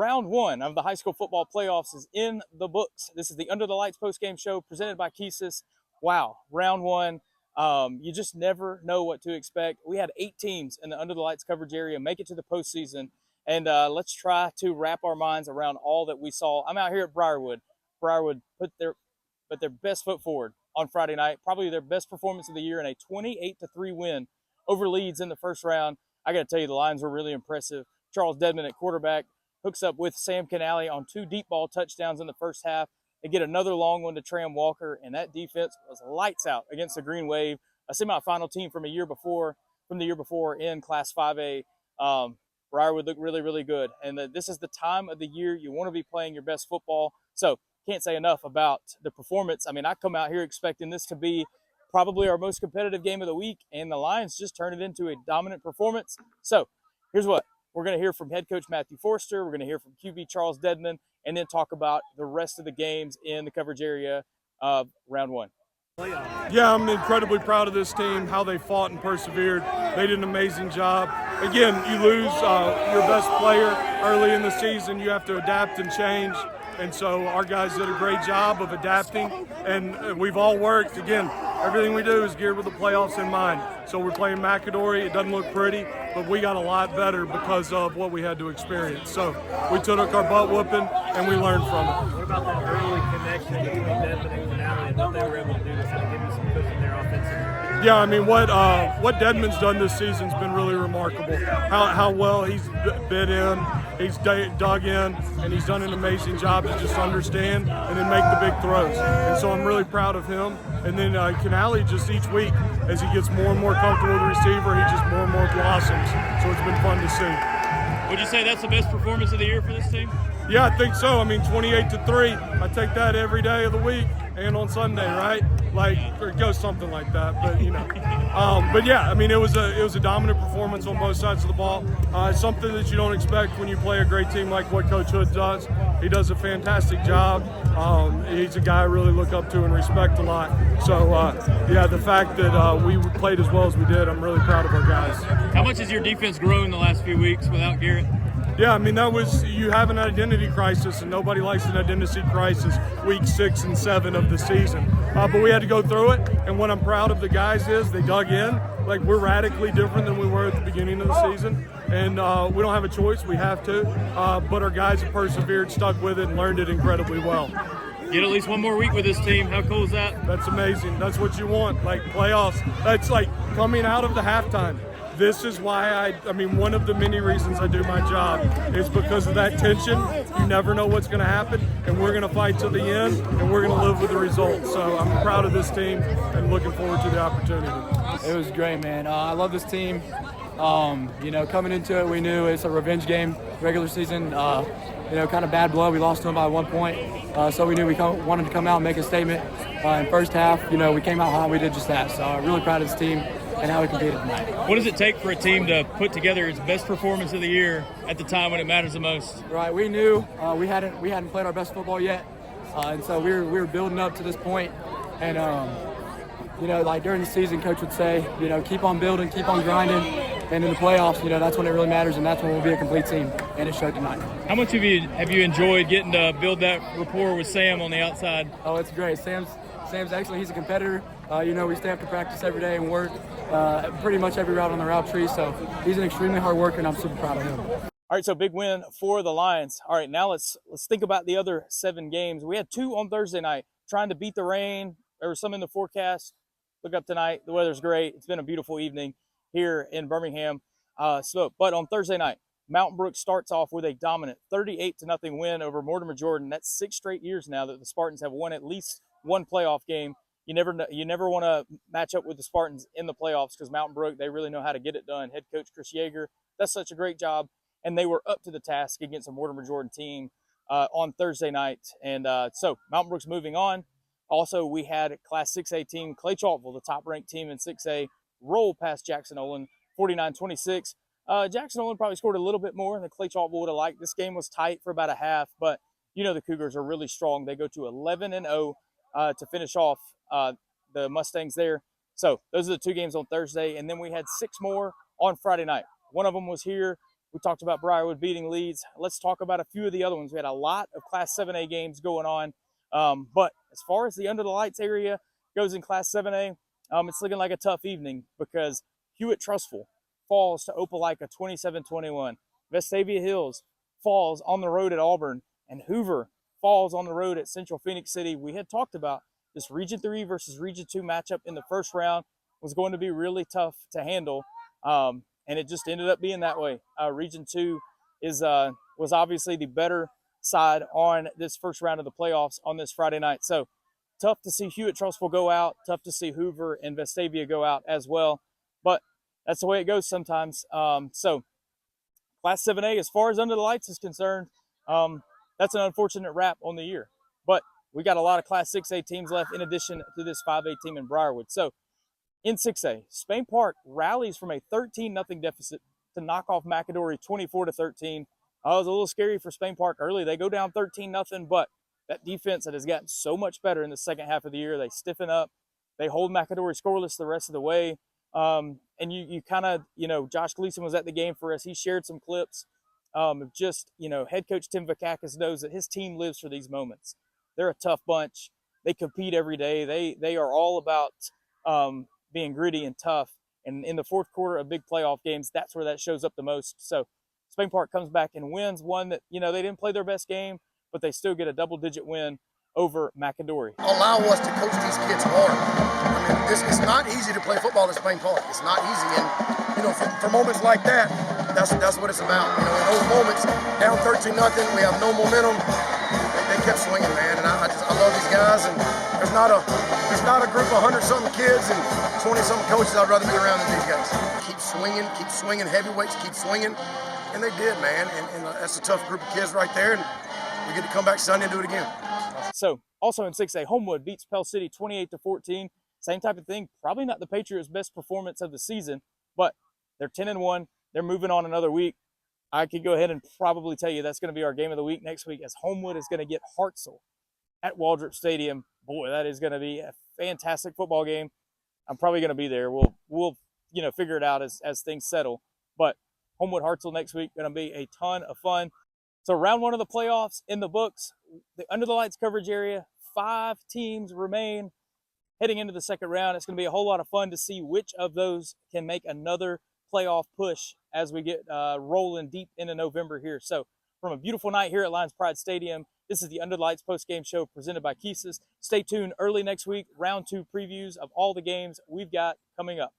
Round one of the high school football playoffs is in the books. This is the Under the Lights postgame show presented by KEYSYS. Wow, round one. You just never know what to expect. We had 8 teams in the Under the Lights coverage area make it to the postseason, and let's try to wrap our minds around all that we saw. I'm out here at Briarwood. Briarwood put their best foot forward on Friday night, probably their best performance of the year in a 28-3 win over Leeds in the first round. I got to tell you, the Lions were really impressive. Charles Dedman at quarterback hooks up with Sam Canale on 2 deep ball touchdowns in the first half. They get another long one to Tram Walker, and that defense was lights out against the Green Wave, a semifinal team from the year before in Class 5A. Briarwood looked really, really good, and this is the time of the year you want to be playing your best football. So can't say enough about the performance. I mean, I come out here expecting this to be probably our most competitive game of the week, and the Lions just turned it into a dominant performance. So here's what. We're going to hear from head coach Matthew Forster. We're going to hear from QB Charles Dedman, and then talk about the rest of the games in the coverage area of round one. Yeah, I'm incredibly proud of this team, how they fought and persevered. They did an amazing job. Again, you lose your best player early in the season. You have to adapt and change. And so our guys did a great job of adapting, and we've all worked. Again, everything we do is geared with the playoffs in mind. So we're playing McAdory. It doesn't look pretty, but we got a lot better because of what we had to experience. So we took our butt whooping, and we learned from it. What about that early connection between Dedman and Canale and what they were able to do to kind of give you some push in their offensive? Yeah, I mean, what Dedman's done this season's been really remarkable. How well he's bit in, he's dug in, and he's done an amazing job to just understand and then make the big throws. And so I'm really proud of him. And then Canale, just each week, as he gets more and more comfortable with the receiver, he just more and more blossoms. So it's been fun to see. Would you say that's the best performance of the year for this team? Yeah, I think so. I mean, 28-3. I take that every day of the week and on Sunday, right? Like, or it goes something like that. But but yeah, I mean, it was a dominant performance on both sides of the ball. It's something that you don't expect when you play a great team like what Coach Hood does. He does a fantastic job. He's a guy I really look up to and respect a lot. So yeah, the fact that we played as well as we did, I'm really proud of our guys. How much has your defense grown in the last few weeks without Garrett? Yeah, I mean, you have an identity crisis, and nobody likes an identity crisis week 6 and 7 of the season. But we had to go through it, and what I'm proud of the guys is they dug in. Like, we're radically different than we were at the beginning of the season, and we don't have a choice. We have to. But our guys have persevered, stuck with it, and learned it incredibly well. Get at least one more week with this team. How cool is that? That's amazing. That's what you want, like playoffs. That's like coming out of the halftime. This is why I mean, one of the many reasons I do my job is because of that tension. You never know what's going to happen, and we're going to fight to the end, and we're going to live with the results. So I'm proud of this team and looking forward to the opportunity. It was great, man. I love this team. Coming into it, we knew it's a revenge game, regular season. Kind of bad blood. We lost to them by 1 point. So we knew we wanted to come out and make a statement. In first half, we came out hot. We did just that. So I'm really proud of this team and how we competed tonight. What does it take for a team to put together its best performance of the year at the time when it matters the most? Right. We knew we hadn't played our best football yet, and so we were building up to this point. And like during the season, Coach would say, keep on building, keep on grinding, and in the playoffs, that's when it really matters, and that's when we'll be a complete team. And it showed tonight. How much have you enjoyed getting to build that rapport with Sam on the outside? Oh, it's great. Sam's excellent. He's a competitor. We stay after practice every day and work pretty much every route on the route tree. So he's an extremely hard worker, and I'm super proud of him. All right, so big win for the Lions. All right, now let's think about the other 7 games. We had 2 on Thursday night, trying to beat the rain. There was some in the forecast. Look up tonight. The weather's great. It's been a beautiful evening here in Birmingham. But on Thursday night, Mountain Brook starts off with a dominant 38-0 win over Mortimer Jordan. That's 6 straight years now that the Spartans have won at least one playoff game. You never want to match up with the Spartans in the playoffs because Mountain Brook, they really know how to get it done. Head coach Chris Yeager does such a great job, and they were up to the task against a Mortimer Jordan team on Thursday night. And so Mountain Brook's moving on. Also, we had Class 6A team Clay Chalkville, the top-ranked team in 6A, roll past Jackson Olin 49-26. Jackson Olin probably scored a little bit more than Clay Chalkville would have liked. This game was tight for about a half, but the Cougars are really strong. They go to 11-0 to finish off the Mustangs there. So those are the 2 games on Thursday, and then we had 6 more on Friday night. One of them was here We talked about Briarwood beating Leeds. Let's talk about a few of the other ones. We had a lot of Class 7A games going on. But as far as the under the lights area goes in Class 7A, it's looking like a tough evening because Hewitt-Trustful falls to Opelika 27-21. Vestavia Hills falls on the road at Auburn, and Hoover falls on the road at Central Phoenix City. We had talked about this Region 3 versus Region 2 matchup in the first round was going to be really tough to handle, and it just ended up being that way. Region 2 was obviously the better side on this first round of the playoffs on this Friday night. So tough to see Hewitt-Trustful go out, tough to see Hoover and Vestavia go out as well, but that's the way it goes sometimes. So Class 7A, as far as under the lights is concerned, that's an unfortunate wrap on the year. But we got a lot of Class 6A teams left in addition to this 5A team in Briarwood. So in 6A, Spain Park rallies from a 13-0 deficit to knock off McAdory 24-13. It was a little scary for Spain Park early. They go down 13-0, but that defense that has gotten so much better in the second half of the year, they stiffen up. They hold McAdory scoreless the rest of the way. And you kind of, Josh Gleason was at the game for us. He shared some clips of just, head coach Tim Vakakis knows that his team lives for these moments. They're a tough bunch. They compete every day. They are all about being gritty and tough. And in the fourth quarter of big playoff games, that's where that shows up the most. So Spain Park comes back and wins one that, they didn't play their best game, but they still get a double-digit win over McAdory. Allow us to coach these kids hard. I mean, it's not easy to play football at Spain Park. It's not easy. And, for moments like that, that's what it's about. In those moments, down 13-0, we have no momentum. They kept swinging, man. And I love these guys. And there's not a group of 100-something kids and 20-something coaches I'd rather be around than these guys. Keep swinging, heavyweights, keep swinging. And they did, man. And that's a tough group of kids right there. And we get to come back Sunday and do it again. So, also in 6A, Homewood beats Pell City 28-14. Same type of thing. Probably not the Patriots' best performance of the season, but they're 10-1. They're moving on another week. I could go ahead and probably tell you that's going to be our game of the week next week, as Homewood is going to get Hartselle at Waldrop Stadium. Boy, that is going to be a fantastic football game. I'm probably going to be there. We'll figure it out as things settle. But Homewood Hartselle next week going to be a ton of fun. So round one of the playoffs in the books. The under the lights coverage area, 5 teams remain heading into the second round. It's going to be a whole lot of fun to see which of those can make another playoff push as we get rolling deep into November here. So from a beautiful night here at Lions Pride Stadium, this is the Under the Lights post-game show presented by KEYSYS. Stay tuned early next week, round 2 previews of all the games we've got coming up.